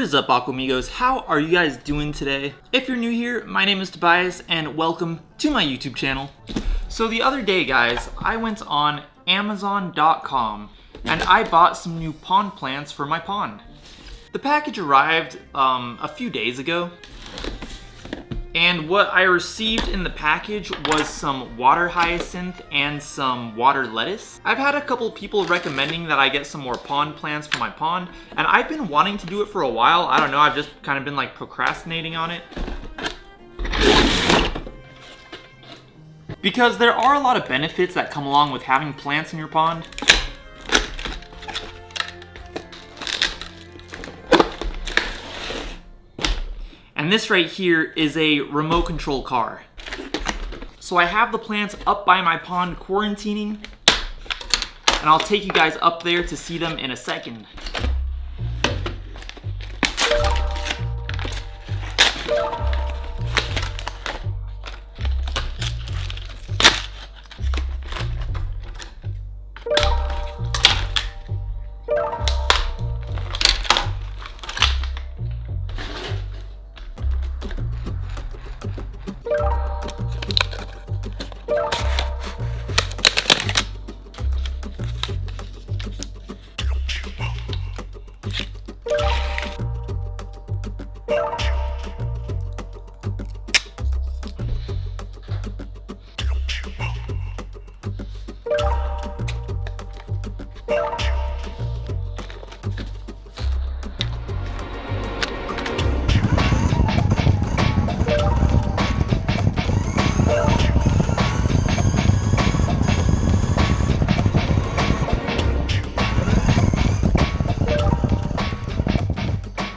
is up, Aquamigos? How are you guys doing today? If you're new here, my name is Tobias and welcome to my YouTube channel. So the other day, guys, I went on Amazon.com and I bought some new pond plants for my pond. The package arrived a few days ago, and what I received in the package was some water hyacinth and some water lettuce. I've had a couple people recommending that I get some more pond plants for my pond, and I've been wanting to do it for a while. I don't know, I've just kind of been like procrastinating on it. Because there are a lot of benefits that come along with having plants in your pond. And this right here is a remote control car. So I have the plants up by my pond quarantining, and I'll take you guys up there to see them in a second.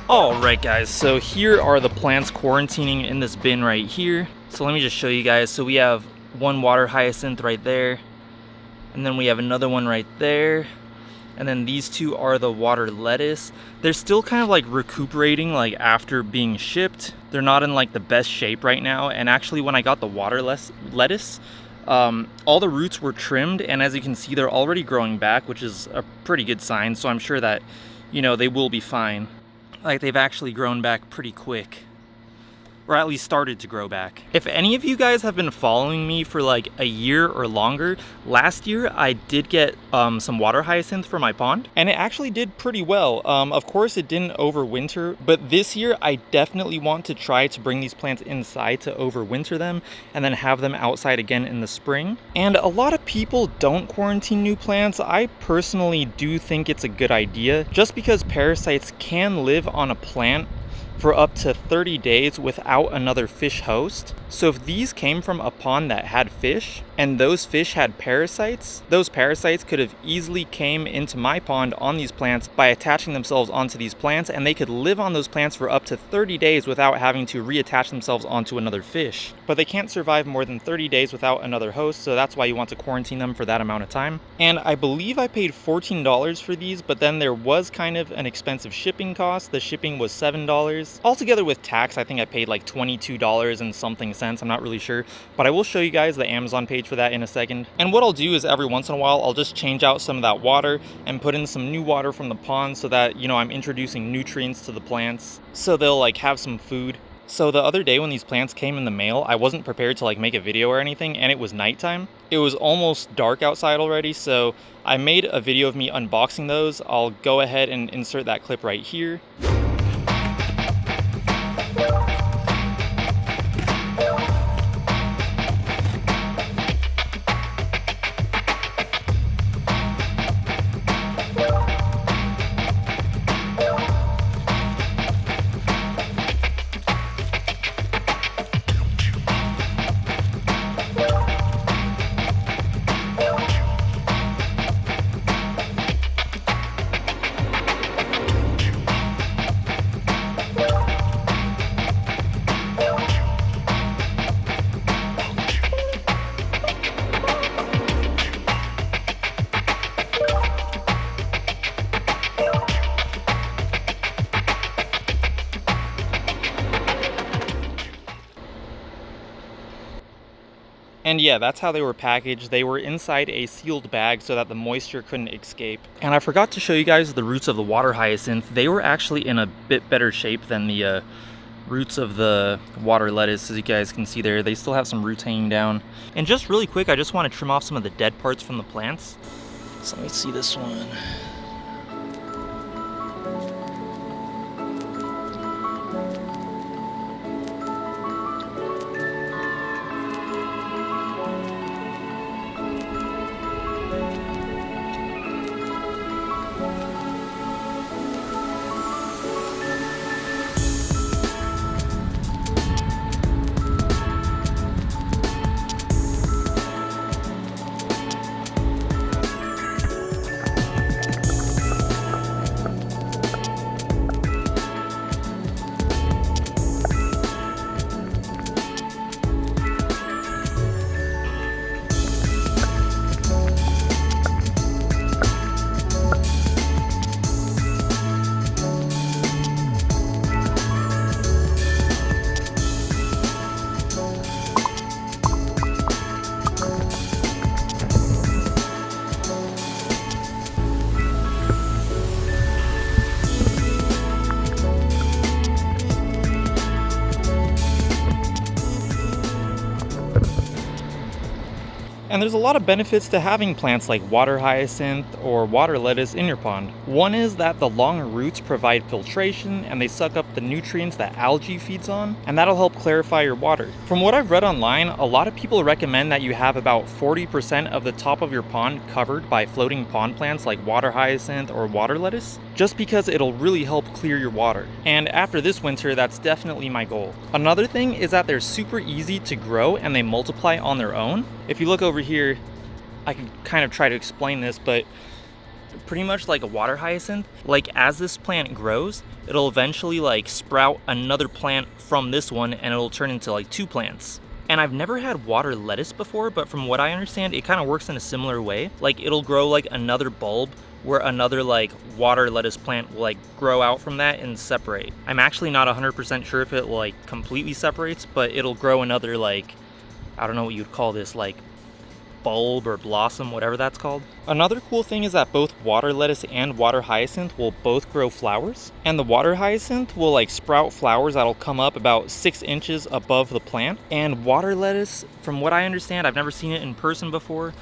Alright guys, so here are the plants quarantining in this bin right here. So let me just show you guys. So we have one water hyacinth right there, and then we have another one right there, and then these two are the water lettuce. They're still kind of like recuperating like after being shipped. They're not in like the best shape right now, and actually when I got the water lettuce, all the roots were trimmed, and as you can see they're already growing back, which is a pretty good sign. So I'm sure that, you know, they will be fine. Like, they've actually grown back pretty quick, or at least started to grow back. If any of you guys have been following me for like a year or longer, last year I did get some water hyacinth for my pond, and it actually did pretty well. Of course it didn't overwinter, but this year I definitely want to try to bring these plants inside to overwinter them and then have them outside again in the spring. And a lot of people don't quarantine new plants. I personally do think it's a good idea, just because parasites can live on a plant for up to 30 days without another fish host. So if these came from a pond that had fish, and those fish had parasites, those parasites could have easily came into my pond on these plants by attaching themselves onto these plants, and they could live on those plants for up to 30 days without having to reattach themselves onto another fish. But they can't survive more than 30 days without another host, so that's why you want to quarantine them for that amount of time. And I believe I paid $14 for these, but then there was kind of an expensive shipping cost. The shipping was $7. Altogether with tax, I think I paid like $22 and something cents. I'm not really sure, but I will show you guys the Amazon page for that in a second. And what I'll do is every once in a while, I'll just change out some of that water and put in some new water from the pond so that, you know, I'm introducing nutrients to the plants so they'll like have some food. So the other day when these plants came in the mail, I wasn't prepared to like make a video or anything, and it was nighttime. It was almost dark outside already, so I made a video of me unboxing those. I'll go ahead and insert that clip right here. And yeah, that's how they were packaged. They were inside a sealed bag so that the moisture couldn't escape. And I forgot to show you guys the roots of the water hyacinth. They were actually in a bit better shape than the roots of the water lettuce. As you guys can see there, they still have some roots hanging down. And just really quick, I just want to trim off some of the dead parts from the plants. So let me see this one. And there's a lot of benefits to having plants like water hyacinth or water lettuce in your pond. One is that the long roots provide filtration and they suck up the nutrients that algae feeds on, and that'll help clarify your water. From what I've read online, a lot of people recommend that you have about 40% of the top of your pond covered by floating pond plants like water hyacinth or water lettuce, just because it'll really help clear your water. And after this winter, that's definitely my goal. Another thing is that they're super easy to grow and they multiply on their own. If you look over here, I can kind of try to explain this, but pretty much like a water hyacinth, like as this plant grows, it'll eventually like sprout another plant from this one and it'll turn into like 2 plants. And I've never had water lettuce before, but from what I understand, it kind of works in a similar way. Like it'll grow like another bulb where another like water lettuce plant will like grow out from that and separate. I'm actually not 100% sure if it like completely separates, but it'll grow another like, I don't know what you'd call this, like bulb or blossom, whatever that's called. Another cool thing is that both water lettuce and water hyacinth will both grow flowers, and the water hyacinth will like sprout flowers that'll come up about 6 inches above the plant. And water lettuce, from what I understand, I've never seen it in person before,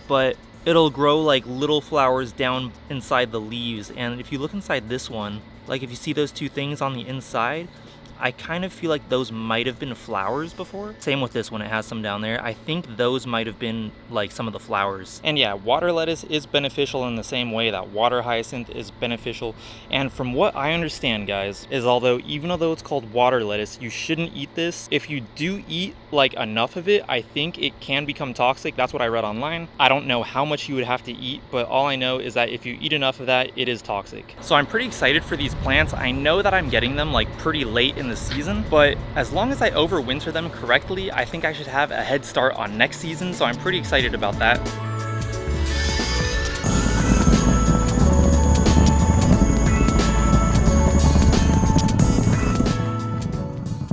but it'll grow like little flowers down inside the leaves. And if you look inside this one, like if you see those 2 things on the inside, I kind of feel like those might have been flowers before. Same with this one, it has some down there. I think those might have been like some of the flowers. And yeah, water lettuce is beneficial in the same way that water hyacinth is beneficial. And from what I understand, guys, is even though it's called water lettuce, you shouldn't eat this. If you do eat like enough of it, I think it can become toxic. That's what I read online. I don't know how much you would have to eat, but all I know is that if you eat enough of that, it is toxic. So I'm pretty excited for these plants. I know that I'm getting them like pretty late in the season, but as long as I overwinter them correctly, I think I should have a head start on next season, so I'm pretty excited about that.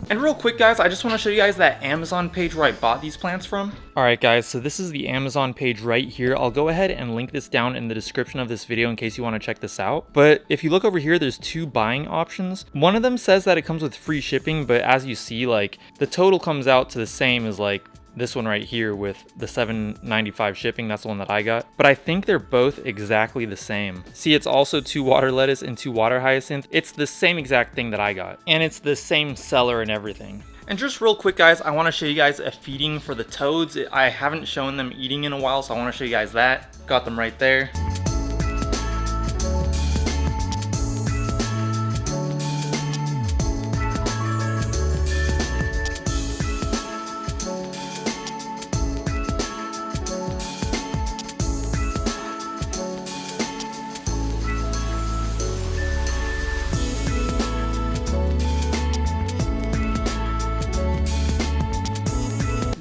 And real quick, guys, I just want to show you guys that Amazon page where I bought these plants from. Alright guys, so this is the Amazon page right here. I'll go ahead and link this down in the description of this video in case you want to check this out. But if you look over here, there's 2 buying options. One of them says that it comes with free shipping, but as you see, like the total comes out to the same as like this one right here with the $7.95 shipping. That's the one that I got, but I think they're both exactly the same. See, it's also 2 water lettuce and 2 water hyacinth. It's the same exact thing that I got, and it's the same seller and everything. And just real quick, guys, I want to show you guys a feeding for the toads. I haven't shown them eating in a while, so I want to show you guys that. Got them right there.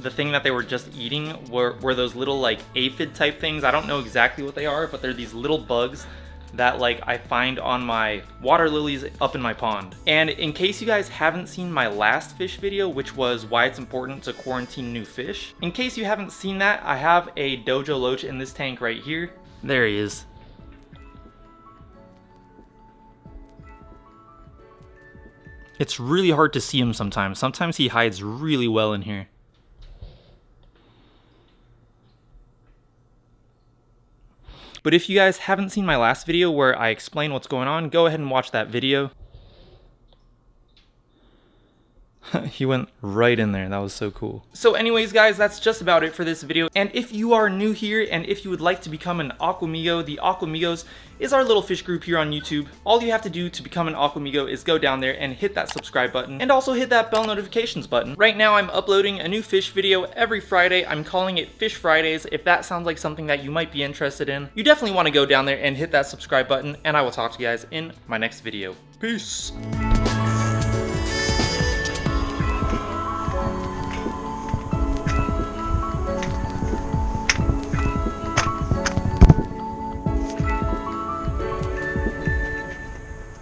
The thing that they were just eating were those little like aphid type things. I don't know exactly what they are, but they're these little bugs that like I find on my water lilies up in my pond. And in case you guys haven't seen my last fish video, which was why it's important to quarantine new fish, in case you haven't seen that, I have a dojo loach in this tank right here. There he is. It's really hard to see him sometimes. Sometimes he hides really well in here. But if you guys haven't seen my last video where I explain what's going on, go ahead and watch that video. He went right in there. That was so cool. So anyways, guys, that's just about it for this video. And if you are new here and if you would like to become an Aquamigo, the Aquamigos is our little fish group here on YouTube. All you have to do to become an Aquamigo is go down there and hit that subscribe button and also hit that bell notifications button. Right now, I'm uploading a new fish video every Friday. I'm calling it Fish Fridays. If that sounds like something that you might be interested in, you definitely want to go down there and hit that subscribe button, and I will talk to you guys in my next video. Peace.